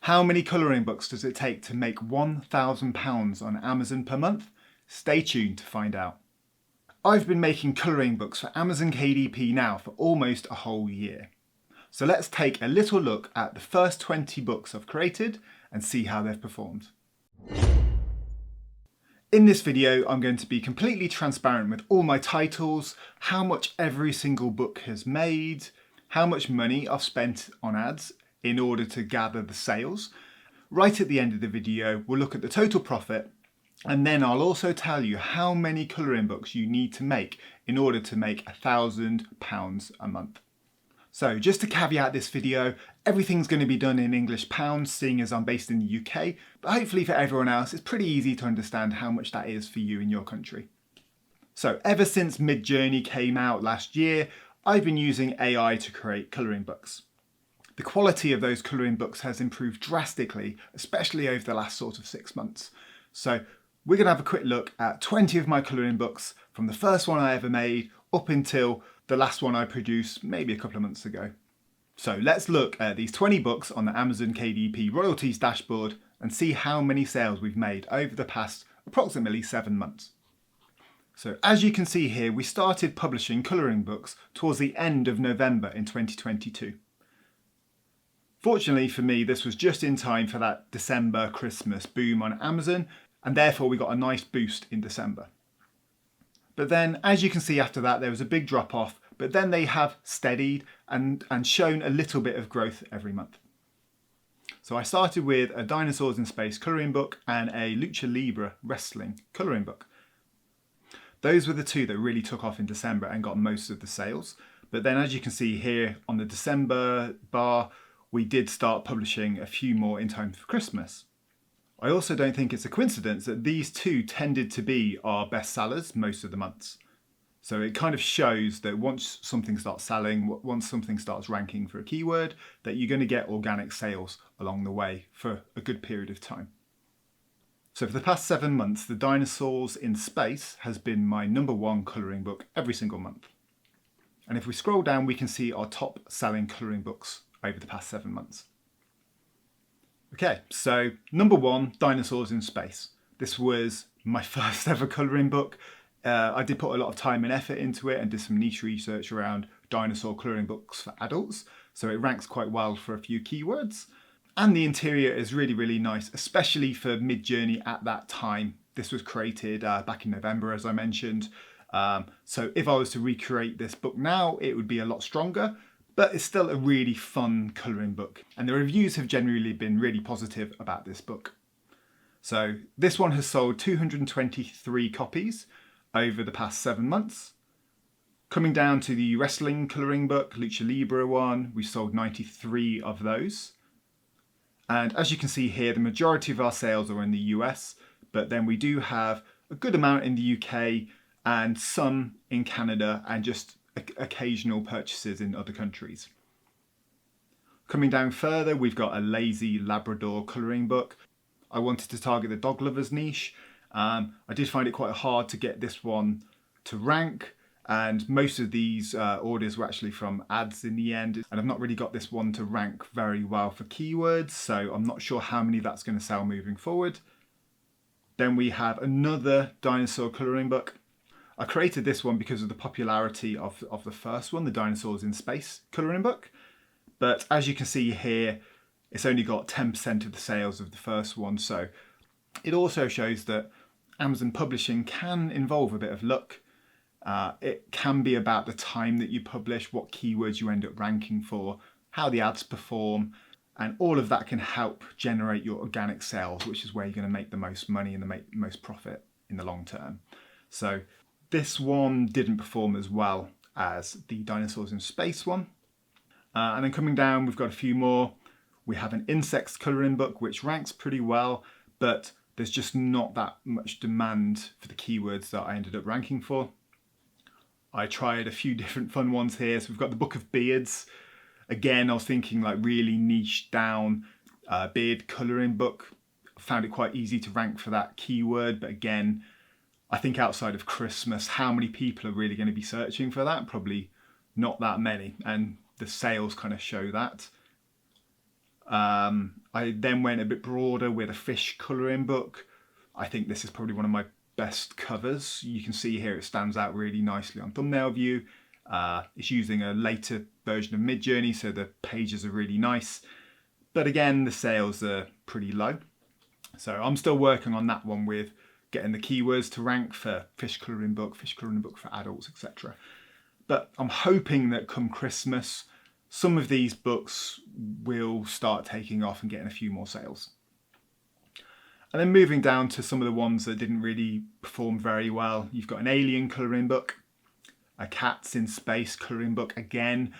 How many colouring books does it take to make £1,000 on Amazon per month? Stay tuned to find out. I've been making colouring books for Amazon KDP now for almost a whole year. So let's take a little look at the first 20 books I've created and see how they've performed. In this video, I'm going to be completely transparent with all my titles, how much every single book has made, how much money I've spent on ads in order to gather the sales. Right at the end of the video, we'll look at the total profit, and then I'll also tell you how many colouring books you need to make in order to make £1,000 a month. So just to caveat this video, everything's going to be done in English pounds, seeing as I'm based in the UK, but hopefully for everyone else, it's pretty easy to understand how much that is for you in your country. So ever since Midjourney came out last year, I've been using AI to create colouring books. The quality of those colouring books has improved drastically, especially over the last sort of 6 months. So we're going to have a quick look at 20 of my colouring books from the first one I ever made up until the last one I produced maybe a couple of months ago. So let's look at these 20 books on the Amazon KDP royalties dashboard and see how many sales we've made over the past approximately 7 months. So as you can see here, we started publishing colouring books towards the end of November in 2022. Fortunately for me, this was just in time for that December Christmas boom on Amazon, and therefore we got a nice boost in December. But then, as you can see after that, there was a big drop off, but then they have steadied and shown a little bit of growth every month. So I started with a Dinosaurs in Space colouring book and a Lucha Libre wrestling colouring book. Those were the two that really took off in December and got most of the sales. But then, as you can see here on the December bar, we did start publishing a few more in time for Christmas. I also don't think it's a coincidence that these two tended to be our best sellers most of the months. So it kind of shows that once something starts selling, once something starts ranking for a keyword, that you're going to get organic sales along the way for a good period of time. So for the past 7 months, the Dinosaurs in Space has been my #1 colouring book every single month. And if we scroll down, we can see our top selling colouring books over the past 7 months. Okay, so #1, Dinosaurs in Space. This was my first ever colouring book. I did put a lot of time and effort into it and did some niche research around dinosaur colouring books for adults. So it ranks quite well for a few keywords. And the interior is really, really nice, especially for Midjourney at that time. This was created back in November, as I mentioned. So if I was to recreate this book now, it would be a lot stronger. But it's still a really fun colouring book, and the reviews have generally been really positive about this book. So this one has sold 223 copies over the past 7 months. Coming down to the wrestling colouring book, Lucha Libre one, we sold 93 of those. And as you can see here, the majority of our sales are in the US, but then we do have a good amount in the UK and some in Canada and just occasional purchases in other countries. Coming down further, we've got a Lazy Labrador colouring book. I wanted to target the dog lovers niche. I did find it quite hard to get this one to rank, and most of these orders were actually from ads in the end, and I've not really got this one to rank very well for keywords, so I'm not sure how many that's going to sell moving forward. Then we have another dinosaur colouring book. I created this one because of the popularity of the first one, the Dinosaurs in Space colouring book. But as you can see here, it's only got 10% of the sales of the first one. So it also shows that Amazon publishing can involve a bit of luck. It can be about the time that you publish, what keywords you end up ranking for, how the ads perform, and all of that can help generate your organic sales, which is where you're going to make the most money and the most profit in the long term. So this one didn't perform as well as the Dinosaurs in Space one. And then coming down, we've got a few more. We have an insects colouring book, which ranks pretty well, but there's just not that much demand for the keywords that I ended up ranking for. I tried a few different fun ones here. So we've got the Book of Beards. Again, I was thinking like really niche down beard colouring book. I found it quite easy to rank for that keyword, but again, I think outside of Christmas, how many people are really going to be searching for that? Probably not that many, and the sales kind of show that. I then went a bit broader with a fish colouring book. I think this is probably one of my best covers. You can see here it stands out really nicely on thumbnail view. It's using a later version of Midjourney, so the pages are really nice. But again, the sales are pretty low. So I'm still working on that one with getting the keywords to rank for fish colouring book for adults, etc. But I'm hoping that come Christmas, some of these books will start taking off and getting a few more sales. And then moving down to some of the ones that didn't really perform very well. You've got an alien colouring book, a cats in space colouring book, again,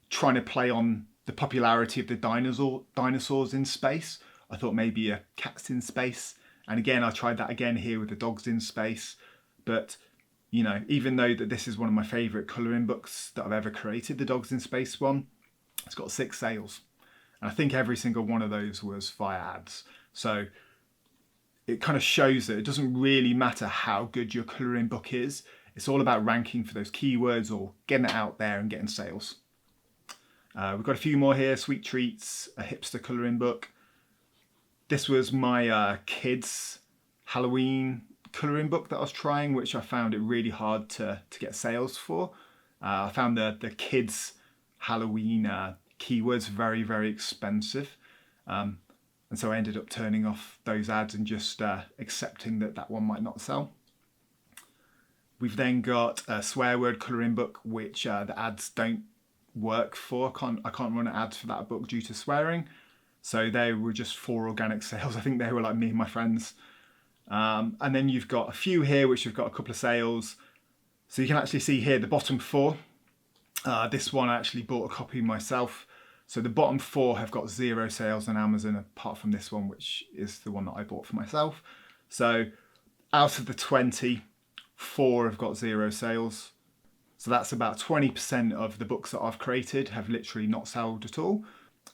trying to play on the popularity of the dinosaurs in space. I thought maybe a cats in space. And again, I tried that again here with the dogs in space. But, you know, even though that this is one of my favourite colouring books that I've ever created, the dogs in space one, it's got 6 sales. And I think every single one of those was via ads. So it kind of shows that it doesn't really matter how good your colouring book is. It's all about ranking for those keywords or getting it out there and getting sales. We've got a few more here. Sweet Treats, a hipster colouring book. This was my kids Halloween colouring book that I was trying, which I found it really hard to get sales for. I found the kids Halloween keywords very, very expensive. And so I ended up turning off those ads and just accepting that one might not sell. We've then got a swear word colouring book, which the ads don't work for. I can't run ads for that book due to swearing. So they were just 4 organic sales. I think they were like me and my friends. And then you've got a few here which have got a couple of sales. So you can actually see here the bottom 4. This one I actually bought a copy myself. So the bottom 4 have got 0 sales on Amazon, apart from this one, which is the one that I bought for myself. So out of the 20, 4 have got 0 sales. So that's about 20% of the books that I've created have literally not sold at all.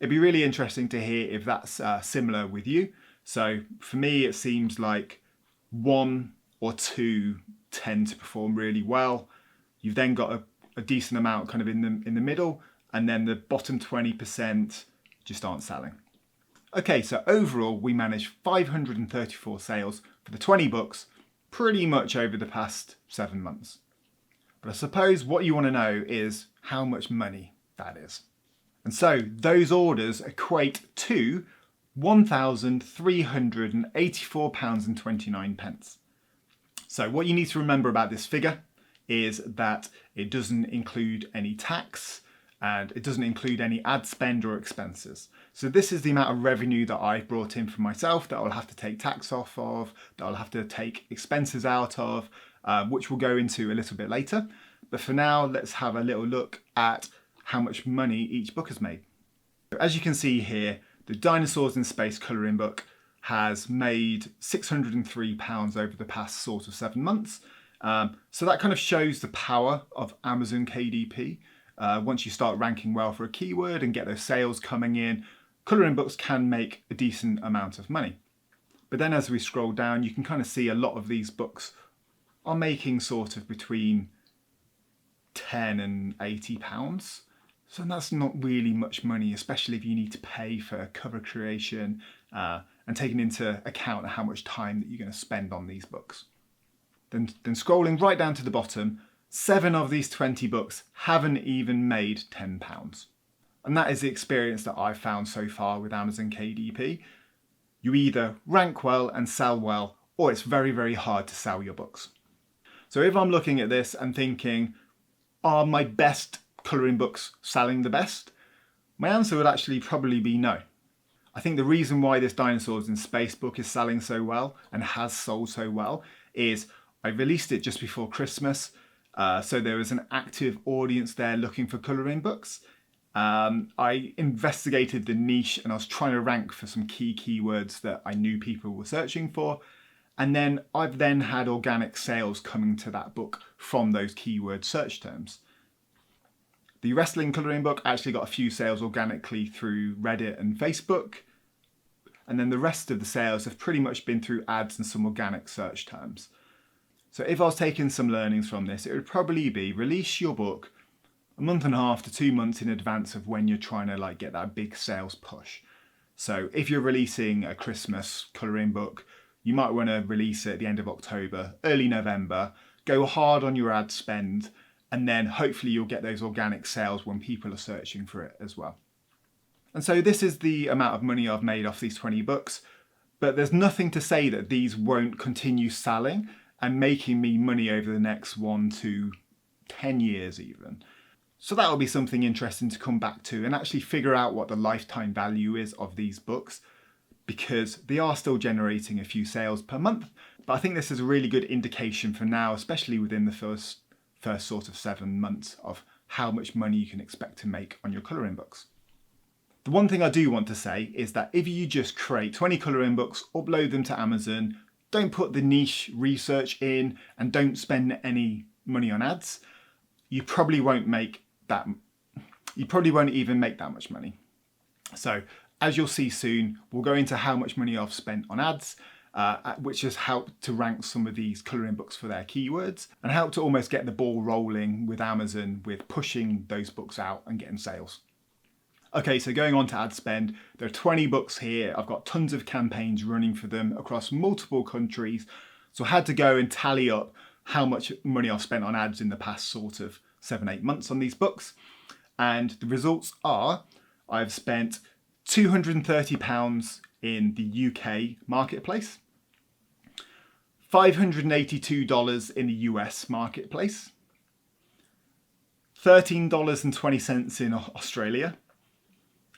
It'd be really interesting to hear if that's similar with you. So for me, it seems like 1 or 2 tend to perform really well. You've then got a decent amount kind of in the middle, and then the bottom 20% just aren't selling. Okay, so overall we managed 534 sales for the 20 books pretty much over the past 7 months. But I suppose what you want to know is how much money that is. And so those orders equate to £1,384.29. So what you need to remember about this figure is that it doesn't include any tax and it doesn't include any ad spend or expenses. So this is the amount of revenue that I've brought in for myself that I'll have to take tax off of, that I'll have to take expenses out of, which we'll go into a little bit later. But for now, let's have a little look at how much money each book has made. As you can see here, the Dinosaurs in Space colouring book has made £603 over the past sort of 7 months. So that kind of shows the power of Amazon KDP. Once you start ranking well for a keyword and get those sales coming in, colouring books can make a decent amount of money. But then as we scroll down, you can kind of see a lot of these books are making sort of between £10 and £80. So that's not really much money, especially if you need to pay for cover creation and taking into account how much time that you're going to spend on these books. Then scrolling right down to the bottom, 7 of these 20 books haven't even made £10. And that is the experience that I've found so far with Amazon KDP. You either rank well and sell well, or it's very, very hard to sell your books. So if I'm looking at this and thinking, are my best colouring books selling the best? My answer would actually probably be no. I think the reason why this Dinosaurs in Space book is selling so well and has sold so well is I released it just before Christmas. So there was an active audience there looking for colouring books. I investigated the niche and I was trying to rank for some key keywords that I knew people were searching for. And then I've then had organic sales coming to that book from those keyword search terms. The wrestling colouring book actually got a few sales organically through Reddit and Facebook. And then the rest of the sales have pretty much been through ads and some organic search terms. So if I was taking some learnings from this, it would probably be release your book a month and a half to 2 months in advance of when you're trying to get that big sales push. So if you're releasing a Christmas colouring book, you might want to release it at the end of October, early November, go hard on your ad spend, and then hopefully you'll get those organic sales when people are searching for it as well. And so this is the amount of money I've made off these 20 books, but there's nothing to say that these won't continue selling and making me money over the next 1 to 10 years even. So that'll be something interesting to come back to and actually figure out what the lifetime value is of these books, because they are still generating a few sales per month. But I think this is a really good indication for now, especially within the first sort of 7 months, of how much money you can expect to make on your colouring books. The one thing I do want to say is that if you just create 20 colouring books, upload them to Amazon, don't put the niche research in, and don't spend any money on ads, you probably won't even make that much money. So as you'll see soon, we'll go into how much money I've spent on ads, which has helped to rank some of these colouring books for their keywords and helped to almost get the ball rolling with Amazon with pushing those books out and getting sales. Okay, so going on to ad spend, there are 20 books here. I've got tons of campaigns running for them across multiple countries. So I had to go and tally up how much money I've spent on ads in the past sort of 7-8 months on these books. And the results are, I've spent £230 in the UK marketplace, $582 in the US marketplace, $13.20 in Australia,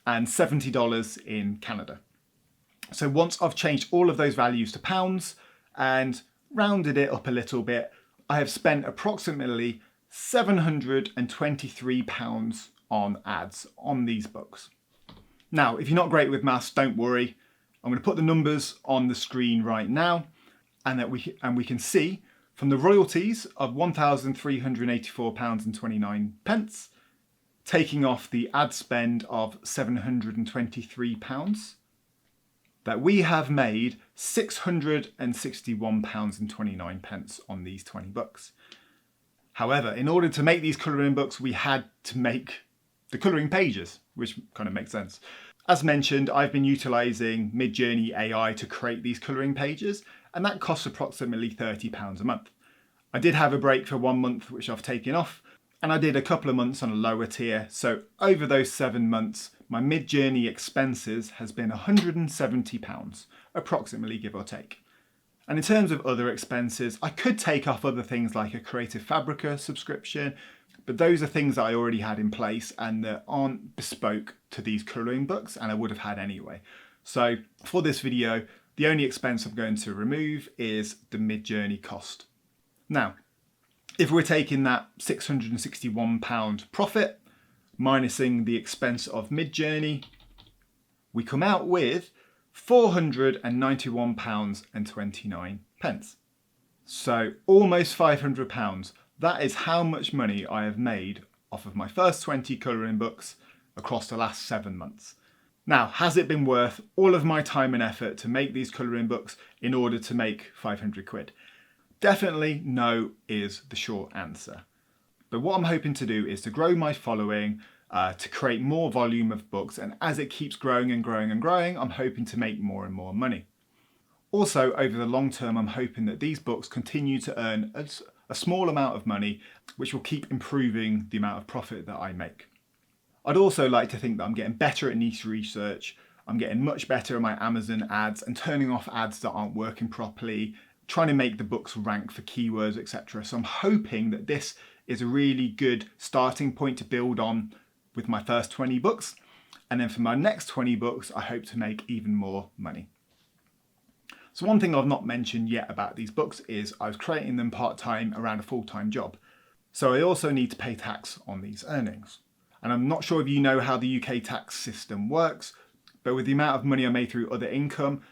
and $70 in Canada. So once I've changed all of those values to pounds and rounded it up a little bit, I have spent approximately £723 on ads on these books. Now, if you're not great with maths, don't worry. I'm going to put the numbers on the screen right now, and we can see from the royalties of £1,384.29, taking off the ad spend of £723, that we have made £661.29 on these 20 books. However, in order to make these colouring books, we had to make the colouring pages, which kind of makes sense. As mentioned, I've been utilising Midjourney AI to create these colouring pages, and that costs approximately £30 a month. I did have a break for 1 month, which I've taken off, and I did a couple of months on a lower tier. So over those 7 months, my Midjourney expenses has been £170, approximately, give or take. And in terms of other expenses, I could take off other things like a Creative Fabrica subscription, but those are things that I already had in place and that aren't bespoke to these colouring books, and I would have had anyway. So for this video, the only expense I'm going to remove is the Midjourney cost. Now, if we're taking that £661 profit, minusing the expense of Midjourney, we come out with £491.29. So almost £500. That is how much money I have made off of my first 20 colouring books across the last 7 months. Now, has it been worth all of my time and effort to make these colouring books in order to make 500 quid? Definitely no is the short answer. But what I'm hoping to do is to grow my following, to create more volume of books, and as it keeps growing and growing and growing, I'm hoping to make more and more money. Also, over the long term, I'm hoping that these books continue to earn a small amount of money, which will keep improving the amount of profit that I make. I'd also like to think that I'm getting better at niche research, I'm getting much better at my Amazon ads and turning off ads that aren't working properly, trying to make the books rank for keywords, etc. So I'm hoping that this is a really good starting point to build on with my first 20 books. And then for my next 20 books, I hope to make even more money. So one thing I've not mentioned yet about these books is I was creating them part-time around a full-time job. So I also need to pay tax on these earnings. And I'm not sure if you know how the UK tax system works, but with the amount of money I made through other income,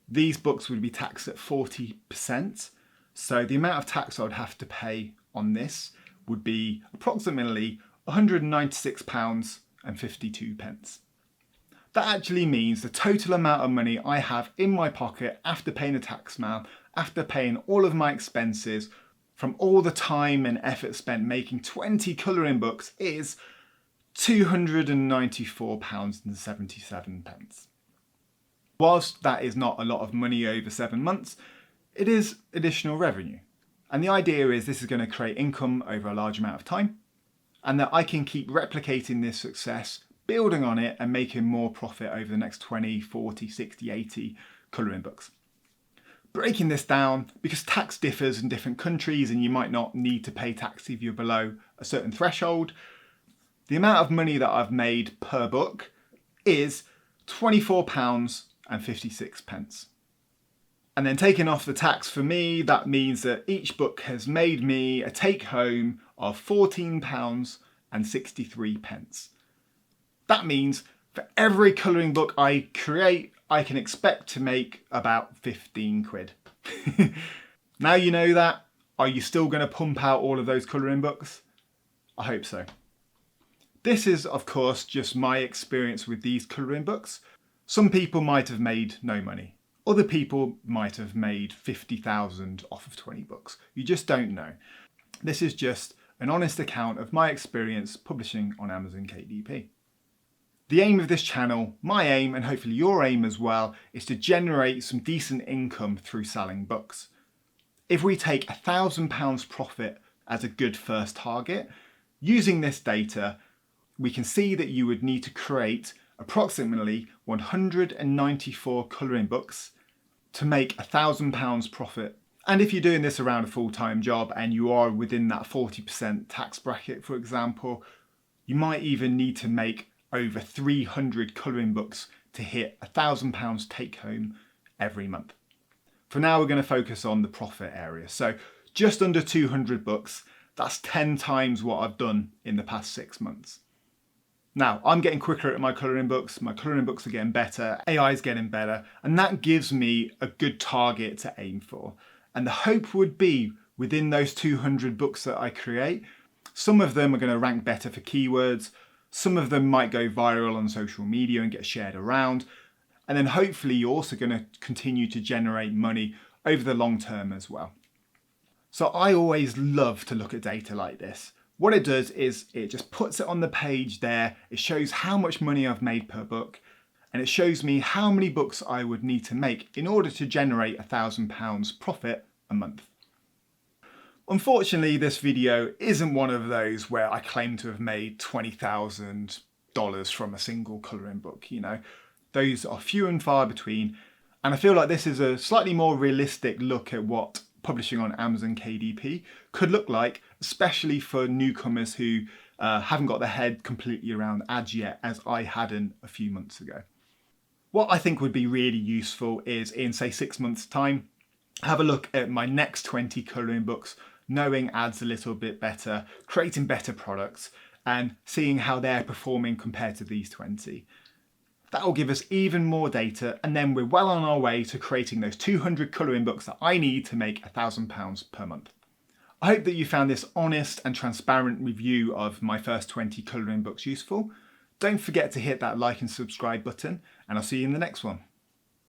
these books would be taxed at 40%. So the amount of tax I would have to pay on this would be approximately £196.52. That actually means the total amount of money I have in my pocket after paying the tax man, after paying all of my expenses from all the time and effort spent making 20 colouring books is £294.77. Whilst that is not a lot of money over 7 months, it is additional revenue. And the idea is this is going to create income over a large amount of time, and that I can keep replicating this success, building on it and making more profit over the next 20, 40, 60, 80 colouring books. Breaking this down, because tax differs in different countries and you might not need to pay tax if you're below a certain threshold, the amount of money that I've made per book is £24.56. And then taking off the tax for me, that means that each book has made me a take home of £14.63. That means for every colouring book I create, I can expect to make about 15 quid. Now you know that, are you still going to pump out all of those colouring books? I hope so. This is, of course, just my experience with these colouring books. Some people might have made no money. Other people might have made 50,000 off of 20 books. You just don't know. This is just an honest account of my experience publishing on Amazon KDP. The aim of this channel, my aim and hopefully your aim as well, is to generate some decent income through selling books. If we take £1,000 profit as a good first target, using this data, we can see that you would need to create approximately 194 colouring books to make £1,000 profit. And if you're doing this around a full-time job and you are within that 40% tax bracket, for example, you might even need to make over 300 colouring books to hit £1,000 take home every month. For now, we're going to focus on the profit area. So just under 200 books, that's 10 times what I've done in the past 6 months. Now, I'm getting quicker at my colouring books are getting better, AI is getting better, and that gives me a good target to aim for. And the hope would be within those 200 books that I create, some of them are going to rank better for keywords, some of them might go viral on social media and get shared around, and then hopefully you're also going to continue to generate money over the long term as well. So I always love to look at data like this. What it does is it just puts it on the page there, it shows how much money I've made per book, and it shows me how many books I would need to make in order to generate £1,000 profit a month. Unfortunately, this video isn't one of those where I claim to have made $20,000 from a single colouring book, you know. Those are few and far between, and I feel like this is a slightly more realistic look at what publishing on Amazon KDP could look like, especially for newcomers who haven't got their head completely around ads yet, as I hadn't a few months ago. What I think would be really useful is in, say, 6 months' time, have a look at my next 20 colouring books, knowing ads a little bit better, creating better products, and seeing how they're performing compared to these 20. That will give us even more data, and then we're well on our way to creating those 200 colouring books that I need to make £1,000 per month. I hope that you found this honest and transparent review of my first 20 colouring books useful. Don't forget to hit that like and subscribe button, and I'll see you in the next one.